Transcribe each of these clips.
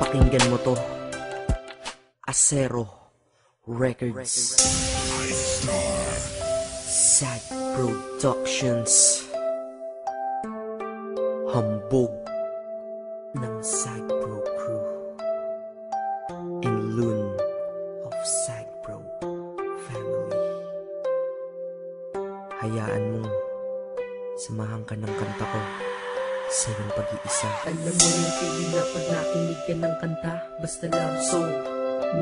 Pakinggan mo to. Acero Records, Sad Productions, hambog ng Sad Pro Crew, and Loon of Sad Pro Family. Hayaan mong samahan ka ng kanta ko sa iyong pag-iisa. Alam mo yung feeling na pag nakinig ka ng kanta, basta love song,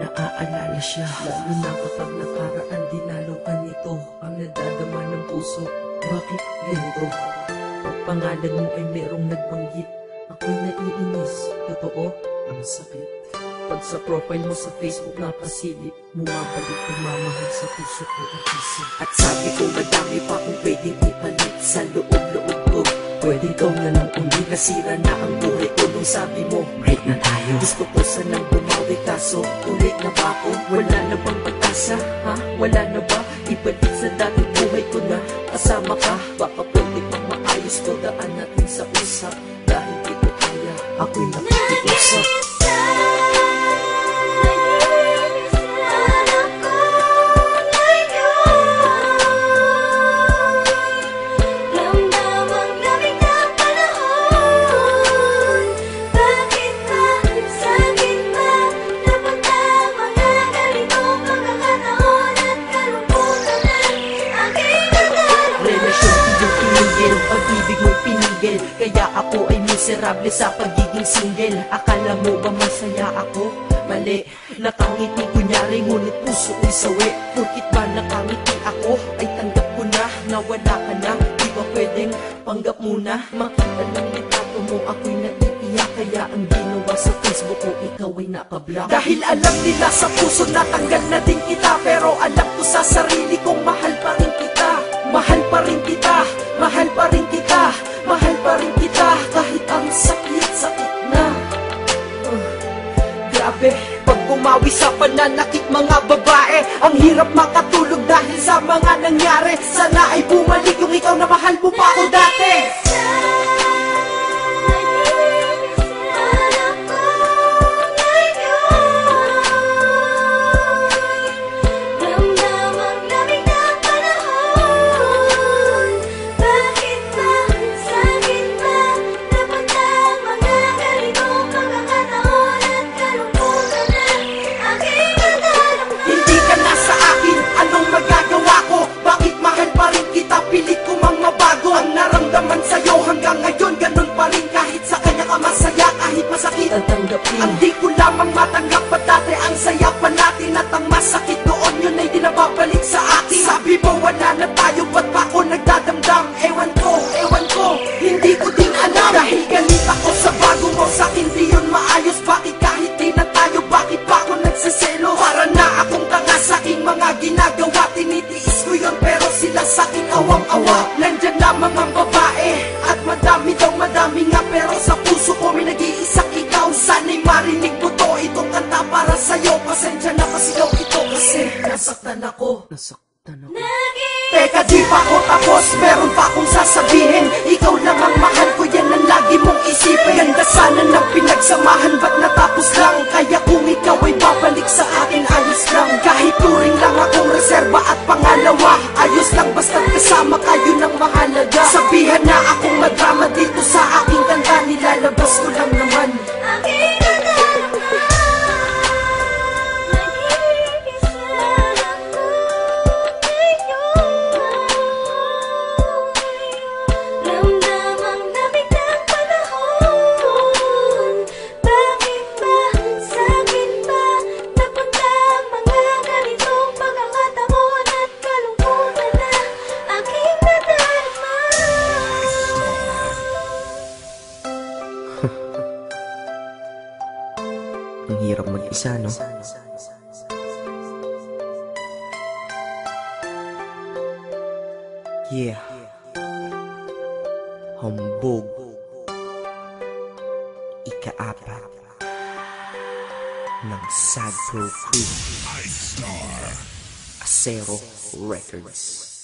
naaalala siya. Lalo na kapag nakaraan, dinalo ka nito, ang nadadama ng puso. Bakit ganito? Pag pangalan mo ay merong nagbanggit, ako'y naiinis. Totoo, ang sakit. Pag sa profile mo sa Facebook nakasilip, bumabalik ang mamahal sa puso ko at isip. At sabi ko madami pa kung pwedeng ipalit sa loob-loob ko. Pwede ikaw na lang uli, nasira na ang buhay ko. Nung sabi mo, break na tayo, gusto ko sanang bumawi, kaso ulit na ba ako? Wala na bang pag-asa? Ha? Wala na ba? Ibalik sa dating buhay ko na kasama ka. Baka pwede pang maayos ko, daan natin sa usap. Dahil di ko kaya, ako'y nakikiusap. Kaya ako ay miserable sa pagiging single. Akala mo ba masaya ako? Mali, nakangiti kunyari ngunit puso ko'y sawi. Porkit ba nakangiti ako ay tanggap ko na nawala ka na. Di ba pwedeng panggap muna? Makita ng litato mo ako'y naiiyak. Kaya ang ginawa sa Facebook ko ikaw ay nakablock. Dahil alam nila sa puso natanggal na din kita, pero alam ko sa sarili kong mahal pa rin kita. Mahal pa rin kita, mahal pa rin kita, mahal pa rin kita, kahit ang sakit-sakit na. Grabe, pag bumawi sa pananakit mga babae, ang hirap makatulog dahil sa mga nangyari. Sana ay bumalik yung ikaw na mahal mo pa ako dati. Pilit ko mang mabago ang naramdaman sa'yo. Hanggang ngayon ganun pa rin, kahit sa kanya ka masaya, kahit masakit ang tanggapin. Ang di ko lamang matanggap pa dati ang saya pa natin, at ang masakit noon yun ay di nababalik sa akin. Sabi mo wala na tayo, ba't pa ako nagdadamdam? Ewan ko, hindi ko din alam. Dahil galit ako sa bago mo, sa'kin di yun maayos. Bakit kahit di na tayo, bakit pa ako nagsaselo? Para na akong tanga sa'king mga ginagawa. Tinitiis ko yun pero sila sa'kin awang-awa. Nandyan lamang ang babae, at madami daw madami nga, pero sa puso ko may nag-iisang ikaw. Sana'y marinig mo to, itong kanta para sa'yo. Pasensya na pasigaw ito kasi nasaktan ako. Teka, di pa ako tapos, meron pa akong sasabihin. Ikaw lang ang mahal ko, yan ang lagi mong isipin. Ganda sana ng pinagsamahan, ba't natapos lang? Kaya kung ikaw ay babalik sa akin, ayos lang. Kahit turing lang akong reserba at pangalawa, ayos lang basta't kasama kayo ng mahalaga. Sabihan na akong madrama dito sa aking kanta, nilalabas ko lang naman. Ang hirap mag-isa, no? Yeah. Hambog. Ika-apat ng Sad Pro Crew, Acero Records.